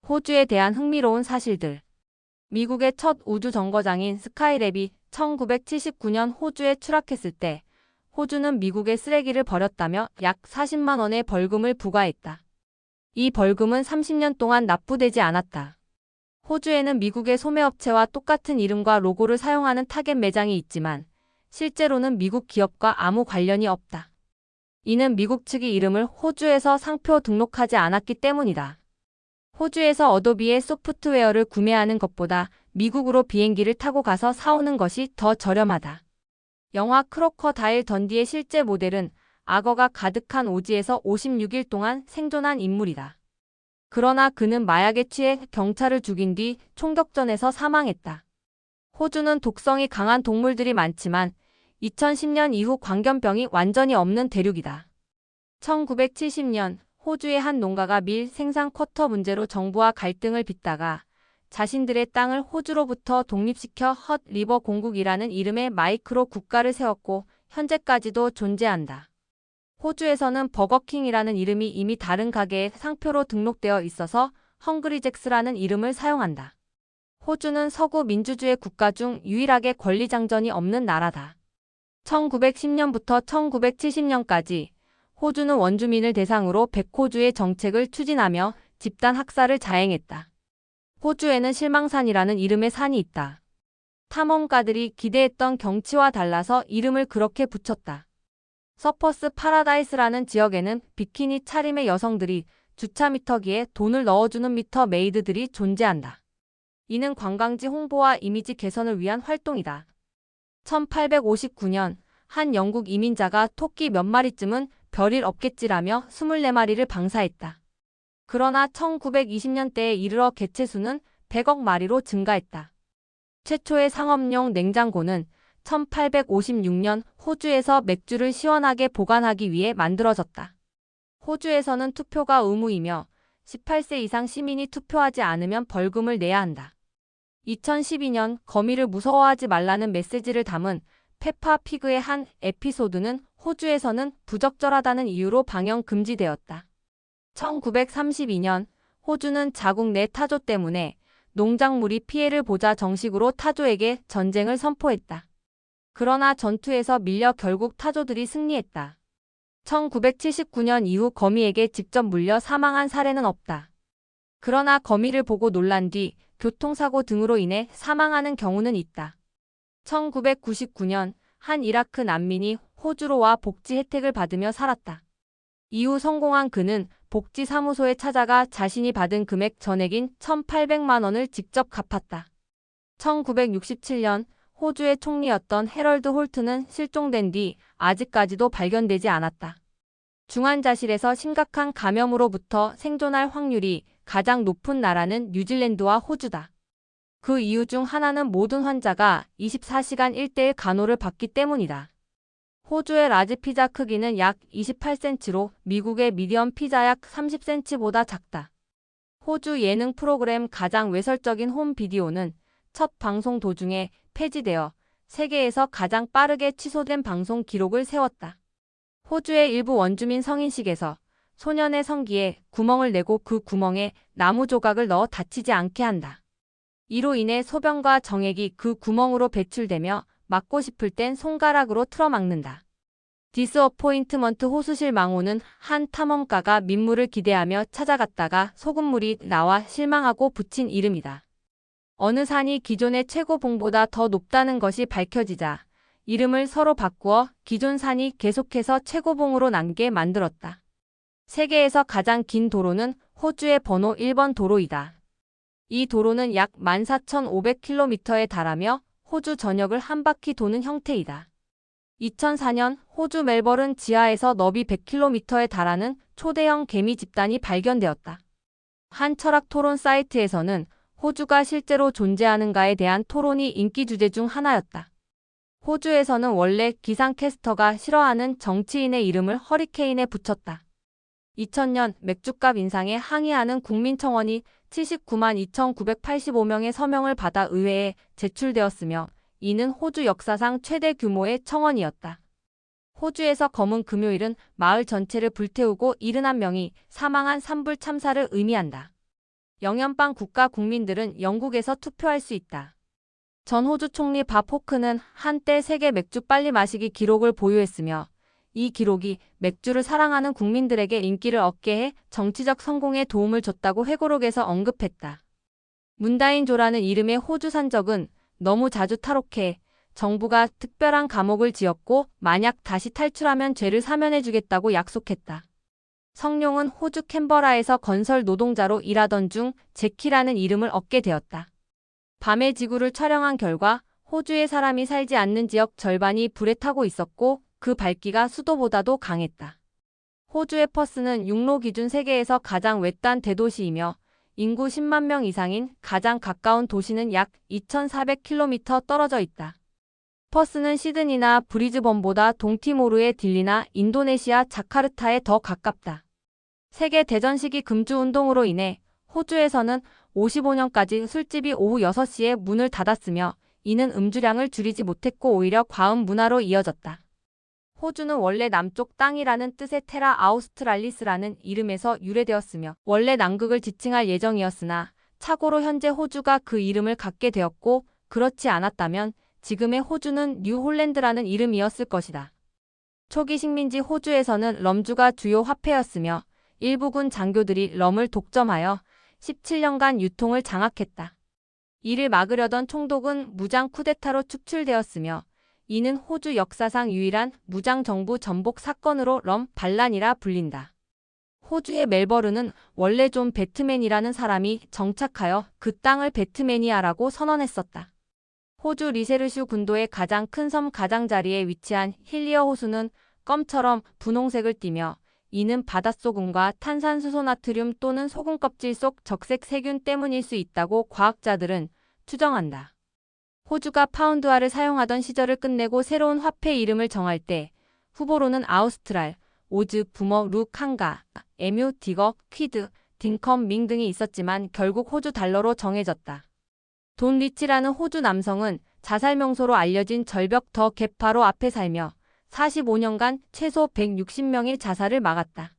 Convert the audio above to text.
호주에 대한 흥미로운 사실들. 미국의 첫 우주정거장인 스카이랩이 1979년 호주에 추락했을 때 호주는 미국의 쓰레기를 버렸다며 약 40만 원의 벌금을 부과했다. 이 벌금은 30년 동안 납부되지 않았다. 호주에는 미국의 소매업체와 똑같은 이름과 로고를 사용하는 타겟 매장이 있지만 실제로는 미국 기업과 아무 관련이 없다. 이는 미국 측이 이름을 호주에서 상표 등록하지 않았기 때문이다. 호주에서 어도비의 소프트웨어를 구매하는 것보다 미국으로 비행기를 타고 가서 사오는 것이 더 저렴하다. 영화 크로커다일 던디의 실제 모델은 악어가 가득한 오지에서 56일 동안 생존한 인물이다. 그러나 그는 마약에 취해 경찰을 죽인 뒤 총격전에서 사망했다. 호주는 독성이 강한 동물들이 많지만 2010년 이후 광견병이 완전히 없는 대륙이다. 1970년 호주의 한 농가가 밀 생산 쿼터 문제로 정부와 갈등을 빚다가 자신들의 땅을 호주로부터 독립시켜 헛 리버 공국이라는 이름의 마이크로 국가를 세웠고 현재까지도 존재한다. 호주에서는 버거킹이라는 이름이 이미 다른 가게에 상표로 등록되어 있어서 헝그리잭스라는 이름을 사용한다. 호주는 서구 민주주의 국가 중 유일하게 권리장전이 없는 나라다. 1910년부터 1970년까지 호주는 원주민을 대상으로 백호주의 정책을 추진하며 집단 학살을 자행했다. 호주에는 실망산이라는 이름의 산이 있다. 탐험가들이 기대했던 경치와 달라서 이름을 그렇게 붙였다. 서퍼스 파라다이스라는 지역에는 비키니 차림의 여성들이 주차 미터기에 돈을 넣어주는 미터 메이드들이 존재한다. 이는 관광지 홍보와 이미지 개선을 위한 활동이다. 1859년 한 영국 이민자가 토끼 몇 마리쯤은 별일 없겠지라며 24마리를 방사했다. 그러나 1920년대에 이르러 개체수는 100억 마리로 증가했다. 최초의 상업용 냉장고는 1856년 호주에서 맥주를 시원하게 보관하기 위해 만들어졌다. 호주에서는 투표가 의무이며 18세 이상 시민이 투표하지 않으면 벌금을 내야 한다. 2012년 거미를 무서워하지 말라는 메시지를 담은 페파 피그의 한 에피소드는 호주에서는 부적절하다는 이유로 방영 금지되었다. 1932년 호주는 자국 내 타조 때문에 농작물이 피해를 보자 정식으로 타조에게 전쟁을 선포했다. 그러나 전투에서 밀려 결국 타조들이 승리했다. 1979년 이후 거미에게 직접 물려 사망한 사례는 없다. 그러나 거미를 보고 놀란 뒤 교통사고 등으로 인해 사망하는 경우는 있다. 1999년 한 이라크 난민이 호주로 와 복지 혜택을 받으며 살았다. 이후 성공한 그는 복지사무소에 찾아가 자신이 받은 금액 전액인 1,800만 원을 직접 갚았다. 1967년 호주의 총리였던 해럴드 홀트는 실종된 뒤 아직까지도 발견되지 않았다. 중환자실에서 심각한 감염으로부터 생존할 확률이 가장 높은 나라는 뉴질랜드와 호주다. 그 이유 중 하나는 모든 환자가 24시간 1:1 간호를 받기 때문이다. 호주의 라지 피자 크기는 약 28cm로 미국의 미디엄 피자 약 30cm보다 작다. 호주 예능 프로그램 가장 외설적인 홈 비디오는 첫 방송 도중에 폐지되어 세계에서 가장 빠르게 취소된 방송 기록을 세웠다. 호주의 일부 원주민 성인식에서 소년의 성기에 구멍을 내고 그 구멍에 나무 조각을 넣어 다치지 않게 한다. 이로 인해 소변과 정액이 그 구멍으로 배출되며 막고 싶을 땐 손가락으로 틀어막는다. 디스어포인트먼트 호수실 망호는 한 탐험가가 민물을 기대하며 찾아갔다가 소금물이 나와 실망하고 붙인 이름이다. 어느 산이 기존의 최고봉보다 더 높다는 것이 밝혀지자 이름을 서로 바꾸어 기존 산이 계속해서 최고봉으로 남게 만들었다. 세계에서 가장 긴 도로는 호주의 번호 1번 도로이다. 이 도로는 약 14,500km에 달하며 호주 전역을 한 바퀴 도는 형태이다. 2004년 호주 멜버른 지하에서 너비 100km에 달하는 초대형 개미 집단이 발견되었다. 한 철학 토론 사이트에서는 호주가 실제로 존재하는가에 대한 토론이 인기 주제 중 하나였다. 호주에서는 원래 기상캐스터가 싫어하는 정치인의 이름을 허리케인에 붙였다. 2000년 맥주값 인상에 항의하는 국민청원이 79만 2,985명의 서명을 받아 의회에 제출되었으며 이는 호주 역사상 최대 규모의 청원이었다. 호주에서 검은 금요일은 마을 전체를 불태우고 71명이 사망한 산불 참사를 의미한다. 영연방 국가 국민들은 영국에서 투표할 수 있다. 전 호주 총리 밥 호크는 한때 세계 맥주 빨리 마시기 기록을 보유했으며 이 기록이 맥주를 사랑하는 국민들에게 인기를 얻게 해 정치적 성공에 도움을 줬다고 회고록에서 언급했다. 문다인조라는 이름의 호주 산적은 너무 자주 탈옥해 정부가 특별한 감옥을 지었고 만약 다시 탈출하면 죄를 사면해주겠다고 약속했다. 성룡은 호주 캔버라에서 건설 노동자로 일하던 중 제키라는 이름을 얻게 되었다. 밤의 지구를 촬영한 결과 호주의 사람이 살지 않는 지역 절반이 불에 타고 있었고 그 밝기가 수도보다도 강했다. 호주의 퍼스는 육로 기준 세계에서 가장 외딴 대도시이며 인구 10만 명 이상인 가장 가까운 도시는 약 2,400km 떨어져 있다. 퍼스는 시드니나 브리즈번보다 동티모르의 딜리나 인도네시아 자카르타에 더 가깝다. 세계 대전 시기 금주 운동으로 인해 호주에서는 55년까지 술집이 오후 6시에 문을 닫았으며 이는 음주량을 줄이지 못했고 오히려 과음 문화로 이어졌다. 호주는 원래 남쪽 땅이라는 뜻의 테라 아우스트랄리스라는 이름에서 유래되었으며 원래 남극을 지칭할 예정이었으나 착오로 현재 호주가 그 이름을 갖게 되었고 그렇지 않았다면 지금의 호주는 뉴홀랜드라는 이름이었을 것이다. 초기 식민지 호주에서는 럼주가 주요 화폐였으며 일부군 장교들이 럼을 독점하여 17년간 유통을 장악했다. 이를 막으려던 총독은 무장 쿠데타로 축출되었으며 이는 호주 역사상 유일한 무장정부 전복 사건으로 럼 반란이라 불린다. 호주의 멜버른은 원래 존 배트맨이라는 사람이 정착하여 그 땅을 배트매니아라고 선언했었다. 호주 리세르슈 군도의 가장 큰 섬 가장자리에 위치한 힐리어 호수는 껌처럼 분홍색을 띠며 이는 바닷소금과 탄산수소 나트륨 또는 소금 껍질 속 적색 세균 때문일 수 있다고 과학자들은 추정한다. 호주가 파운드화를 사용하던 시절을 끝내고 새로운 화폐 이름을 정할 때 후보로는 아우스트랄, 오즈, 부머, 루, 칸가, 에뮤, 디거, 퀴드, 딩컴, 밍 등이 있었지만 결국 호주 달러로 정해졌다. 돈 리치라는 호주 남성은 자살 명소로 알려진 절벽 더 개파로 앞에 살며 45년간 최소 160명의 자살을 막았다.